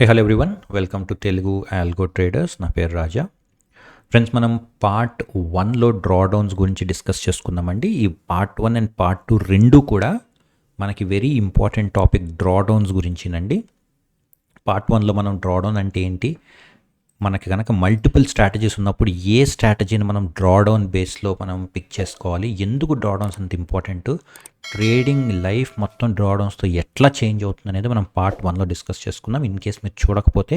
Hey hello everyone, welcome to Telugu algo traders. నా పేరు రాజా. Friends, మనం పార్ట్ 1లో డ్రాడౌన్స్ గురించి డిస్కస్ చేసుకుందామండి. ఈ పార్ట్ 1 అండ్ పార్ట్ 2 రెండు కూడా మనకి వెరీ ఇంపార్టెంట్ టాపిక్ డ్రాడౌన్స్ గురించినండి. పార్ట్ 1లో మనం డ్రాడౌన్ అంటే ఏంటి, మనకి కనుక మల్టిపుల్ స్ట్రాటజీస్ ఉన్నప్పుడు ఏ స్ట్రాటజీని మనం డ్రాడౌన్ బేస్లో మనం పిక్ చేసుకోవాలి, ఎందుకు డ్రాడౌన్స్ అంత ఇంపార్టెంట్, ట్రేడింగ్ లైఫ్ మొత్తం డ్రాడౌన్స్తో ఎట్లా చేంజ్ అవుతుంది అనేది మనం పార్ట్ 1లో డిస్కస్ చేసుకుందాం. ఇన్ కేస్ మీరు చూడకపోతే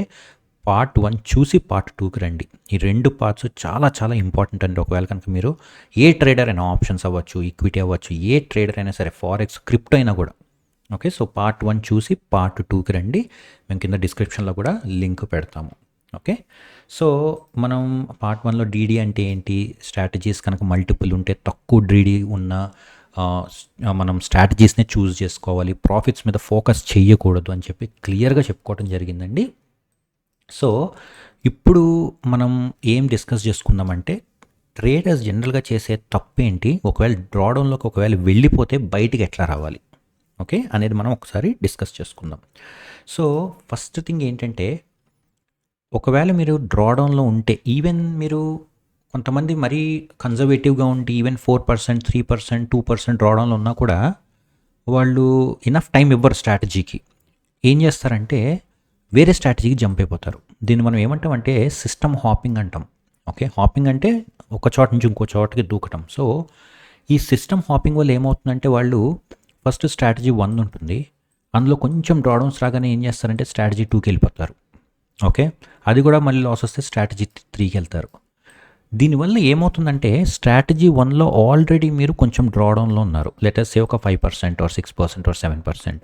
పార్ట్ 1 చూసి పార్ట్ 2కి రండి. ఈ రెండు పార్ట్స్ చాలా చాలా ఇంపార్టెంట్ అండి. ఒకవేళ కనుక మీరు ఏ ట్రేడర్ అయినా, ఆప్షన్స్ అవ్వచ్చు, ఈక్విటీ అవ్వచ్చు, ఏ ట్రేడర్ అయినా సరే, ఫారెక్స్, క్రిప్టో అయినా కూడా ఓకే. సో పార్ట్ 1 చూసి పార్ట్ 2కి రండి. మేము కింద డిస్క్రిప్షన్లో కూడా లింక్ పెడతాము. ఓకే. సో మనం పార్ట్ 1లో డీడీ అంటే ఏంటి, స్ట్రాటజీస్ కనుక మల్టిపుల్ ఉంటే తక్కువ డీడీ ఉన్న మనం స్ట్రాటజీస్ని చూస్ చేసుకోవాలి, ప్రాఫిట్స్ మీద ఫోకస్ చేయకూడదు అని చెప్పి క్లియర్గా చెప్పుకోవడం జరిగిందండి. సో ఇప్పుడు మనం ఏం డిస్కస్ చేసుకుందామంటే, ట్రేడర్స్ జనరల్గా చేసే తప్పేంటి, ఒకవేళ డ్రాడౌన్లోకి ఒకవేళ వెళ్ళిపోతే బయటికి ఎట్లా రావాలి ఓకే అనేది మనం ఒకసారి డిస్కస్ చేసుకుందాం. సో ఫస్ట్ థింగ్ ఏంటంటే, ఒకవేళ మీరు డ్రాడౌన్లో ఉంటే, ఈవెన్ మీరు కొంతమంది మరీ కన్జర్వేటివ్గా ఉండి ఈవెన్ 4%, 3%, 2% డ్రాడౌన్లో ఉన్నా కూడా వాళ్ళు ఇనఫ్ టైం ఇవ్వరు స్ట్రాటజీకి. ఏం చేస్తారంటే వేరే స్ట్రాటజీకి జంప్ అయిపోతారు. దీన్ని మనం ఏమంటామంటే సిస్టమ్ హాపింగ్ అంటాం. ఓకే. హాపింగ్ అంటే ఒక చోట నుంచి ఇంకో చోటకి దూకటం. సో ఈ సిస్టమ్ హాపింగ్ వల్ల ఏమవుతుందంటే, వాళ్ళు ఫస్ట్ స్ట్రాటజీ 1 ఉంటుంది, అందులో కొంచెం డ్రాడౌన్స్ రాగానే ఏం చేస్తారంటే స్ట్రాటజీ 2కి వెళ్ళిపోతారు. ఓకే. అది కూడా మళ్ళీ లాస్ వస్తే స్ట్రాటజీ 3కి వెళ్తారు. దీనివల్ల ఏమవుతుందంటే, స్ట్రాటజీ 1లో ఆల్రెడీ మీరు కొంచెం డ్రాడౌన్లో ఉన్నారు, లెటస్ సే ఒక 5% ఆర్ 6% ఆర్ 7%.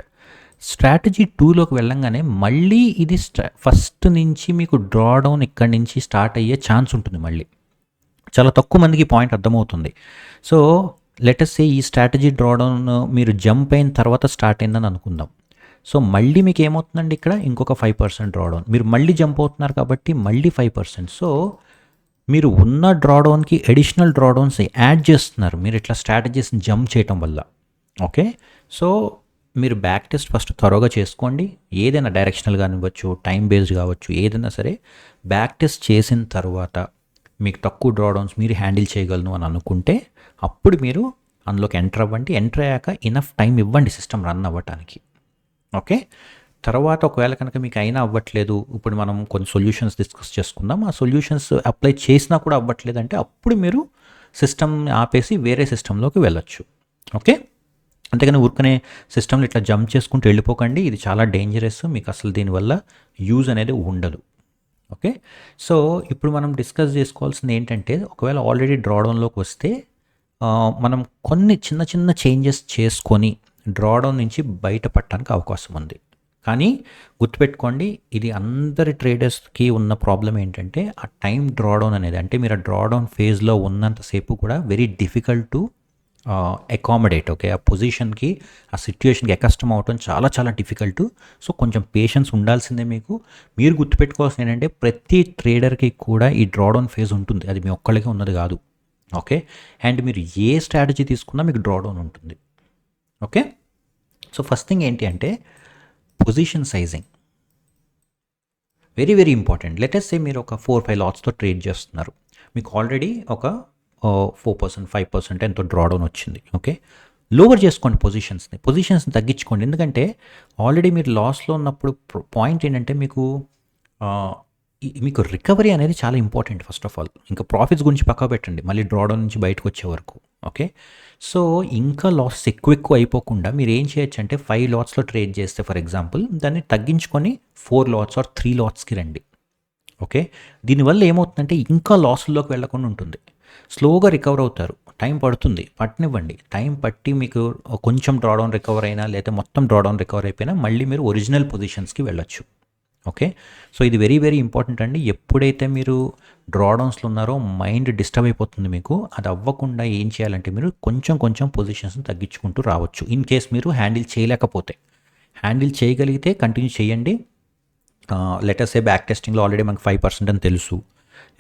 స్ట్రాటజీ 2లోకి వెళ్ళంగానే మళ్ళీ ఇది ఫస్ట్ నుంచి మీకు డ్రాడౌన్ ఇక్కడి నుంచి స్టార్ట్ అయ్యే ఛాన్స్ ఉంటుంది. మళ్ళీ చాలా తక్కువ మందికి పాయింట్ అర్థమవుతుంది. సో లెటస్ సే ఈ స్ట్రాటజీ డ్రాడౌన్ మీరు జంప్ అయిన తర్వాత స్టార్ట్ అయిందని అనుకుందాం. సో మళ్ళీ మీకు ఏమవుతుందండి, ఇక్కడ ఇంకొక 5% డ్రాడౌన్, మీరు మళ్ళీ జంప్ అవుతున్నారు కాబట్టి మళ్ళీ 5%. సో మీరు ఉన్న డ్రాడౌన్కి అడిషనల్ డ్రాడౌన్స్ యాడ్ చేస్తున్నారు మీరు ఇట్లా స్ట్రాటజీస్ని జంప్ చేయటం వల్ల. ఓకే. సో మీరు బ్యాక్ టెస్ట్ ఫస్ట్ త్వరగా చేసుకోండి. ఏదైనా డైరెక్షనల్ కానివ్వచ్చు, టైం బేస్డ్ కావచ్చు, ఏదైనా సరే బ్యాక్ టెస్ట్ చేసిన తర్వాత మీకు తక్కువ డ్రాడౌన్స్ మీరు హ్యాండిల్ చేయగలను అని అనుకుంటే అప్పుడు మీరు అందులోకి ఎంటర్ అవ్వండి. ఎంటర్ అయ్యాక ఇనఫ్ టైం ఇవ్వండి సిస్టమ్ రన్ అవ్వటానికి. ఓకే. తర్వాత ఒకవేళ కనుక మీకు అయినా అవ్వట్లేదు, ఇప్పుడు మనం కొన్ని సొల్యూషన్స్ డిస్కస్ చేసుకుందాం. ఆ సొల్యూషన్స్ అప్లై చేసినా కూడా అవ్వట్లేదు అంటే అప్పుడు మీరు సిస్టమ్ ఆపేసి వేరే సిస్టంలోకి వెళ్ళొచ్చు. ఓకే. అంతేగాని ఊరికనే సిస్టమ్లో ఇట్లా జంప్ చేసుకుంటూ వెళ్ళిపోకండి. ఇది చాలా డేంజరస్, మీకు అసలు దీనివల్ల యూజ్ అనేది ఉండదు. ఓకే. సో ఇప్పుడు మనం డిస్కస్ చేసుకోవాల్సింది ఏంటంటే, ఒకవేళ ఆల్రెడీ డ్రాడౌన్లోకి వస్తే మనం కొన్ని చిన్న చిన్న చేంజెస్ చేసుకొని డ్రాడౌన్ నుంచి బయటపడటానికి అవకాశం ఉంది. కానీ గుర్తుపెట్టుకోండి, ఇది అందరి ట్రేడర్స్కి ఉన్న ప్రాబ్లం ఏంటంటే, ఆ టైం డ్రాడౌన్ అనేది, అంటే మీరు ఆ డ్రాడౌన్ ఫేజ్లో ఉన్నంతసేపు కూడా very difficult to accommodate. Okay. ఆ పొజిషన్కి, ఆ సిచ్యుయేషన్కి అకస్టమ్ అవటం చాలా చాలా డిఫికల్ట్. సో కొంచెం పేషెన్స్ ఉండాల్సిందే మీకు. మీరు గుర్తుపెట్టుకోవాల్సింది ఏంటంటే, ప్రతి ట్రేడర్కి కూడా ఈ డ్రాడౌన్ ఫేజ్ ఉంటుంది, అది మీ ఒక్కళ్ళకే ఉన్నది కాదు. ఓకే. అండ్ మీరు ఏ స్ట్రాటజీ తీసుకున్నా మీకు డ్రాడౌన్ ఉంటుంది. ఓకే. సో ఫస్ట్ థింగ్ ఏంటి అంటే, position sizing very very important. Let's సే మీరు ఒక 4-5 లాట్స్తో ట్రేడ్ చేస్తున్నారు, మీకు ఆల్రెడీ ఒక 4%, 5% ఎంతో డ్రాడౌన్ వచ్చింది. ఓకే. లోవర్ చేసుకోండి పొజిషన్స్ని తగ్గించుకోండి. ఎందుకంటే ఆల్రెడీ మీరు లాస్లో ఉన్నప్పుడు పాయింట్ ఏంటంటే, మీకు రికవరీ అనేది చాలా ఇంపార్టెంట్. ఫస్ట్ ఆఫ్ ఆల్ ఇంకా ప్రాఫిట్స్ గురించి పక్కా పెట్టండి, మళ్ళీ డ్రాడౌన్ నుంచి బయటకు వచ్చే వరకు. ఓకే. సో ఇంకా లాస్ ఎక్కువ అయిపోకుండా మీరు ఏం చేయొచ్చు అంటే, 5 లాట్స్లో ట్రేడ్ చేస్తే ఫర్ ఎగ్జాంపుల్, దాన్ని తగ్గించుకొని 4 లాట్స్ ఆర్ 3 లాట్స్కి రండి. ఓకే. దీనివల్ల ఏమవుతుందంటే ఇంకా లాస్ల్లోకి వెళ్ళకుండా ఉంటుంది, స్లోగా రికవర్ అవుతారు. టైం పడుతుంది, పట్టనివ్వండి. టైం పట్టి మీకు కొంచెం డ్రాడౌన్ రికవర్ అయినా లేదా మొత్తం డ్రాడౌన్ రికవర్ అయిపోయినా మళ్ళీ మీరు ఒరిజినల్ పొజిషన్స్కి వెళ్ళొచ్చు. ఓకే. సో ఇది వెరీ వెరీ ఇంపార్టెంట్ అండి. ఎప్పుడైతే మీరు డ్రాడౌన్స్లో ఉన్నారో మైండ్ డిస్టర్బ్ అయిపోతుంది మీకు. అది అవ్వకుండా ఏం చేయాలంటే, మీరు కొంచెం కొంచెం పొజిషన్స్ని తగ్గించుకుంటూ రావచ్చు. ఇన్ కేస్ మీరు హ్యాండిల్ చేయలేకపోతే, హ్యాండిల్ చేయగలిగితే కంటిన్యూ చేయండి. లెటర్స్ ఏ బ్యాక్ టెస్టింగ్లో ఆల్రెడీ మనకు 5% అని తెలుసు,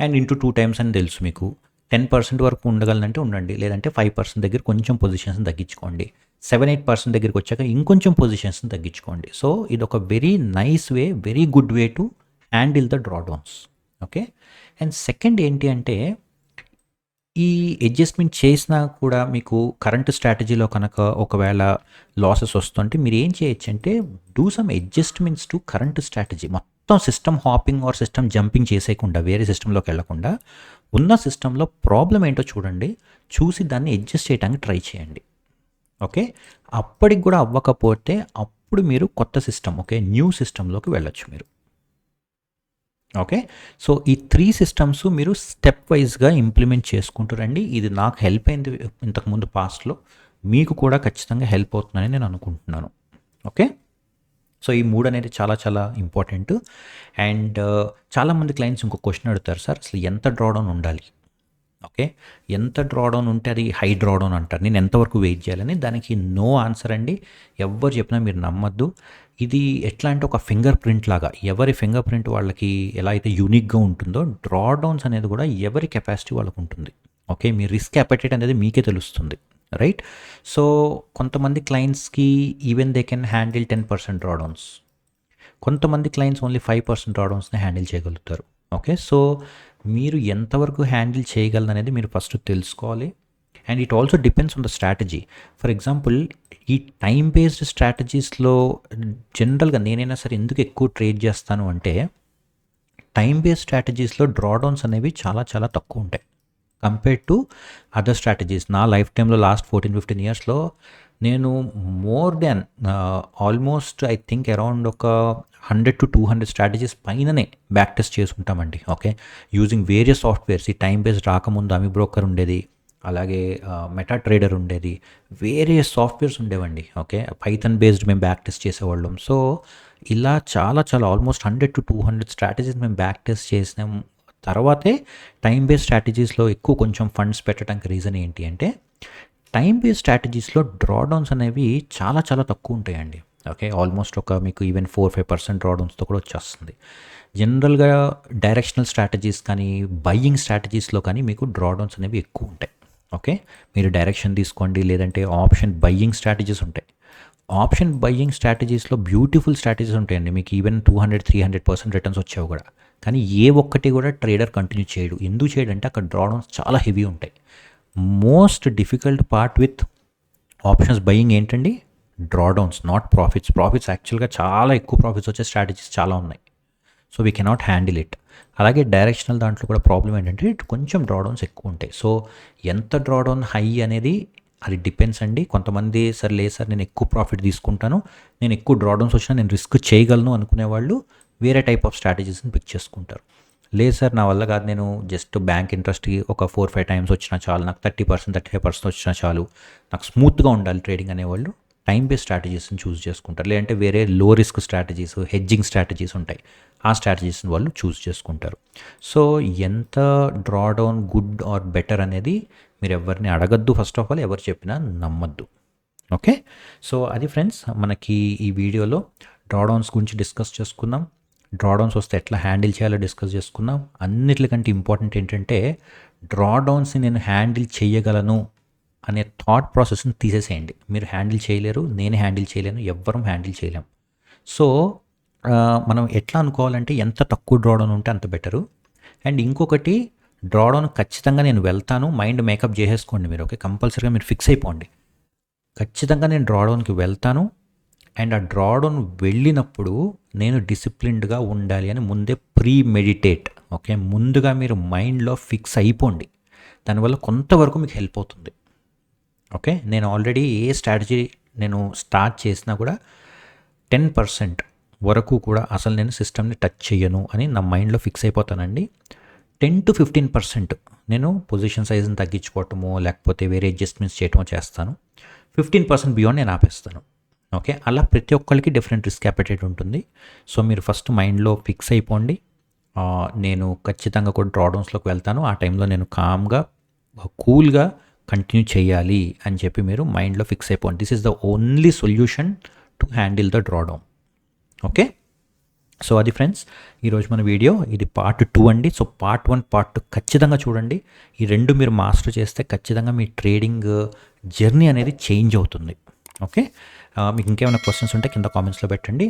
అండ్ ఇంటూ 2 టైమ్స్ అని తెలుసు. మీకు 10% వరకు ఉండగలనంటే ఉండండి, లేదంటే 5% దగ్గర కొంచెం పొజిషన్స్ని తగ్గించుకోండి. 7-8% దగ్గరికి వచ్చాక ఇంకొంచెం పొజిషన్స్ని తగ్గించుకోండి. సో ఇది ఒక very nice way, very good way to handle the drawdowns. Okay. And second ఏంటి అంటే, ఈ అడ్జస్ట్మెంట్ చేసినా కూడా మీకు కరెంట్ స్ట్రాటజీలో కనుక ఒకవేళ లాసెస్ వస్తుంటే మీరు ఏం చేయొచ్చు అంటే, do some adjustments to current strategy. మొత్తం system hopping or system jumping చేసేయకుండా, వేరే సిస్టంలోకి వెళ్లకుండా ఉన్న సిస్టంలో ప్రాబ్లం ఏంటో చూడండి, చూసి దాన్ని అడ్జస్ట్ చేయడానికి ట్రై చేయండి. ఓకే. అప్పటికి కూడా అవ్వకపోతే అప్పుడు మీరు కొత్త సిస్టమ్, ఓకే, న్యూ సిస్టంలోకి వెళ్ళొచ్చు మీరు. ఓకే. సో ఈ 3 సిస్టమ్స్ మీరు స్టెప్ వైజ్గా ఇంప్లిమెంట్ చేసుకుంటూ రండి. ఇది నాకు హెల్ప్ అయింది ఇంతకుముందు పాస్ట్లో, మీకు కూడా ఖచ్చితంగా హెల్ప్ అవుతుందని నేను అనుకుంటున్నాను. ఓకే. సో ఈ 3 అనేది చాలా చాలా ఇంపార్టెంట్. అండ్ చాలామంది క్లయింట్స్ ఇంకో క్వశ్చన్ అడుగుతారు, సార్ అసలు ఎంత డ్రాడౌన్ ఉండాలి? ఓకే. ఎంత డ్రాడౌన్ ఉంటే అది హై డ్రాడౌన్ అంటారు, నేను ఎంతవరకు వెయిట్ చేయాలని? దానికి నో ఆన్సర్ అండి. ఎవరు చెప్పినా మీరు నమ్మద్దు. ఇది ఎట్లా అంటే ఒక ఫింగర్ ప్రింట్ లాగా, ఎవరి ఫింగర్ ప్రింట్ వాళ్ళకి ఎలా అయితే యూనిక్గా ఉంటుందో, డ్రాడౌన్స్ అనేది కూడా ఎవరి కెపాసిటీ వాళ్ళకు ఉంటుంది. ఓకే. మీ రిస్క్ అపెటైట్ అనేది మీకే తెలుస్తుంది, రైట్? సో కొంతమంది క్లయింట్స్కి even they can handle 10% drawdowns, కొంతమంది క్లయింట్స్ ఓన్లీ 5% డ్రాడౌన్స్ని హ్యాండిల్ చేయగలుగుతారు. ఓకే. సో మీరు ఎంతవరకు హ్యాండిల్ చేయగలరు అనేది మీరు ఫస్ట్ తెలుసుకోవాలి. And it also depends on the strategy. For example, ఈ టైం బేస్డ్ స్ట్రాటజీస్లో జనరల్గా నేనైనా సరే ఎందుకు ఎక్కువ ట్రేడ్ చేస్తాను అంటే, టైం బేస్డ్ స్ట్రాటజీస్లో డ్రాడౌన్స్ అనేవి చాలా చాలా తక్కువ ఉంటాయి కంపేర్డ్ టు అదర్ స్ట్రాటజీస్. నా లైఫ్ టైంలో లాస్ట్ 14-15 ఇయర్స్లో నేను more than almost I think around ఒక 100 to 200 స్ట్రాటజీస్ పైననే బ్యాక్ టెస్ట్ చేసుకుంటామండి. ఓకే. Using various softwares. ఈ టైం బేస్డ్ రాకముందు అమి బ్రోకర్ ఉండేది, అలాగే మెటా ట్రేడర్ ఉండేది, వేరియస్ సాఫ్ట్వేర్స్ ఉండేవండి. ఓకే. పైథాన్ బేస్డ్ మేము బ్యాక్ టెస్ట్ చేసేవాళ్ళం. సో ఇలా చాలా చాలా ఆల్మోస్ట్ 100 to 200 స్ట్రాటజీస్ మేము బ్యాక్ టెస్ట్ చేసినాం. తర్వాతే టైం బేస్డ్ స్ట్రాటజీస్లో ఎక్కువ కొంచెం ఫండ్స్ పెట్టడానికి రీజన్ ఏంటి అంటే, టైం బేస్డ్ స్ట్రాటజీస్లో డ్రాడౌన్స్ అనేవి చాలా చాలా తక్కువ ఉంటాయండి. ఓకే. ఆల్మోస్ట్ ఒక మీకు ఈవెన్ 4-5% డ్రాడౌన్స్తో కూడా వచ్చేస్తుంది. జనరల్గా డైరెక్షనల్ స్ట్రాటజీస్ కానీ, బయ్యింగ్ స్ట్రాటజీస్లో కానీ మీకు డ్రాడౌన్స్ అనేవి ఎక్కువ ఉంటాయి. ఓకే. మీరు డైరెక్షన్ తీసుకోండి, లేదంటే ఆప్షన్ బయ్యింగ్ స్ట్రాటజీస్ ఉంటాయి. ఆప్షన్ బయ్యింగ్ స్ట్రాటజీస్లో బ్యూటిఫుల్ స్ట్రాటజీస్ ఉంటాయండి, మీకు ఈవెన్ 200-300% రిటర్న్స్ వచ్చేవి కూడా. కానీ ఏ ఒక్కటి కూడా ట్రేడర్ కంటిన్యూ చేయడు. ఎందుకు చేయడంటే అక్కడ డ్రాడౌన్స్ చాలా హెవీ ఉంటాయి. Most difficult part with options buying ఏంటండి? Drawdowns, not profits. ప్రాఫిట్స్ యాక్చువల్గా చాలా ఎక్కువ ప్రాఫిట్స్ వచ్చే స్ట్రాటజీస్ చాలా ఉన్నాయి. So we cannot handle it. అలాగే డైరెక్షనల్ దాంట్లో కూడా ప్రాబ్లం ఏంటంటే కొంచెం డ్రాడౌన్స్ ఎక్కువ ఉంటాయి. సో ఎంత డ్రాడౌన్ హై అనేది అది డిపెండ్స్ అండి. కొంతమంది సార్ లేదు సార్ నేను ఎక్కువ ప్రాఫిట్ తీసుకుంటాను, నేను ఎక్కువ డ్రాడౌన్స్ వచ్చినా నేను రిస్క్ చేయగలను అనుకునే వాళ్ళు వేరే టైప్ ఆఫ్ స్ట్రాటజీస్ని పిక్ చేసుకుంటారు. లేదు సార్ నా వల్ల కాదు, నేను జస్ట్ బ్యాంక్ ఇంట్రెస్ట్కి ఒక 4-5 టైమ్స్ వచ్చినా చాలు, నాకు 30%-35% వచ్చినా చాలు, నాకు స్మూత్గా ఉండాలి ట్రేడింగ్ అనేవాళ్ళు టైం బేస్డ్ స్ట్రాటజీస్ని చూస్ చేసుకుంటారు. లేదంటే వేరే లో రిస్క్ స్ట్రాటజీస్, హెడ్జింగ్ స్ట్రాటజీస్ ఉంటాయి, ఆ స్ట్రాటజీస్ని వాళ్ళు చూస్ చేసుకుంటారు. సో ఎంత డ్రాడౌన్ గుడ్ ఆర్ బెటర్ అనేది మీరు ఎవరిని అడగద్దు. ఫస్ట్ ఆఫ్ ఆల్ ఎవరు చెప్పినా నమ్మద్దు. ఓకే. సో అది ఫ్రెండ్స్, మనకి ఈ వీడియోలో డ్రాడౌన్స్ గురించి డిస్కస్ చేసుకుందాం. డ్రాడౌన్స్ వస్తే ఎట్లా హ్యాండిల్ చేయాలో డిస్కస్ చేసుకుందాం. అన్నిటికంటే ఇంపార్టెంట్ ఏంటంటే, డ్రాడౌన్స్ని నేను హ్యాండిల్ చేయగలను అనే థాట్ ప్రాసెస్ని తీసేసేయండి. మీరు హ్యాండిల్ చేయలేరు, నేను హ్యాండిల్ చేయలేను, ఎవ్వరం హ్యాండిల్ చేయలేం. సో మనం ఎట్లా అనుకోవాలంటే, ఎంత తక్కువ డ్రాడౌన్ ఉంటే అంత బెటరు. అండ్ ఇంకొకటి, డ్రాడౌన్ ఖచ్చితంగా నేను వెళ్తాను, మైండ్ మేకప్ చేసేసుకోండి మీరు. ఓకే. కంపల్సరీగా మీరు ఫిక్స్ అయిపోండి, ఖచ్చితంగా నేను డ్రాడౌన్కి వెళ్తాను. అండ్ ఆ డ్రాడౌన్ వెళ్ళినప్పుడు నేను డిసిప్లిన్డ్గా ఉండాలి అని ముందే ప్రీ మెడిటేట్. ఓకే. ముందుగా మీరు మైండ్లో ఫిక్స్ అయిపోండి. దానివల్ల కొంతవరకు మీకు హెల్ప్ అవుతుంది. ఓకే. నేను ఆల్రెడీ ఏ స్ట్రాటజీ నేను స్టార్ట్ చేసినా కూడా 10% వరకు కూడా అసలు నేను సిస్టమ్ని టచ్ చేయను అని నా మైండ్లో ఫిక్స్ అయిపోతానండి. 10-15% నేను పొజిషన్ సైజ్ని తగ్గించుకోవటమో లేకపోతే వేరే అడ్జస్ట్మెంట్స్ చేయటమో చేస్తాను. 15% బియాండ్ నేను ఆపేస్తాను. ఓకే. అలా ప్రతి ఒక్కరికి డిఫరెంట్ రిస్క్ అపెటైట్ ఉంటుంది. సో మీరు ఫస్ట్ మైండ్లో ఫిక్స్ అయిపోండి, నేను ఖచ్చితంగా కూడా డ్రాడౌన్స్లోకి వెళ్తాను, ఆ టైంలో నేను కామ్గా కూల్గా కంటిన్యూ చేయాలి అని చెప్పి మీరు మైండ్లో ఫిక్స్ అయిపోండి. This is the only solution to handle the drawdown. Okay. So అది ఫ్రెండ్స్ ఈరోజు మన వీడియో. ఇది పార్ట్ 2 అండి. సో పార్ట్ 1, పార్ట్ 2 ఖచ్చితంగా చూడండి. ఈ రెండు మీరు మాస్టర్ చేస్తే ఖచ్చితంగా మీ ట్రేడింగ్ జర్నీ అనేది చేంజ్ అవుతుంది. ఓకే, మీకు ఇంకేమైనా క్వశ్చన్స్ ఉంటే కింద కామెంట్స్లో పెట్టండి.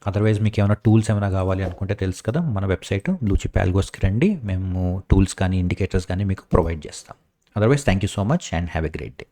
అదర్వైజ్ మీకు ఏమైనా టూల్స్ ఏమైనా కావాలి అనుకుంటే తెలుసు కదా, మన వెబ్సైట్ బ్లూచిప్ ఆల్గోస్కి రండి, మేము టూల్స్ కానీ ఇండికేటర్స్ కానీ మీకు ప్రొవైడ్ చేస్తాం. Otherwise thank you so much and have a great day.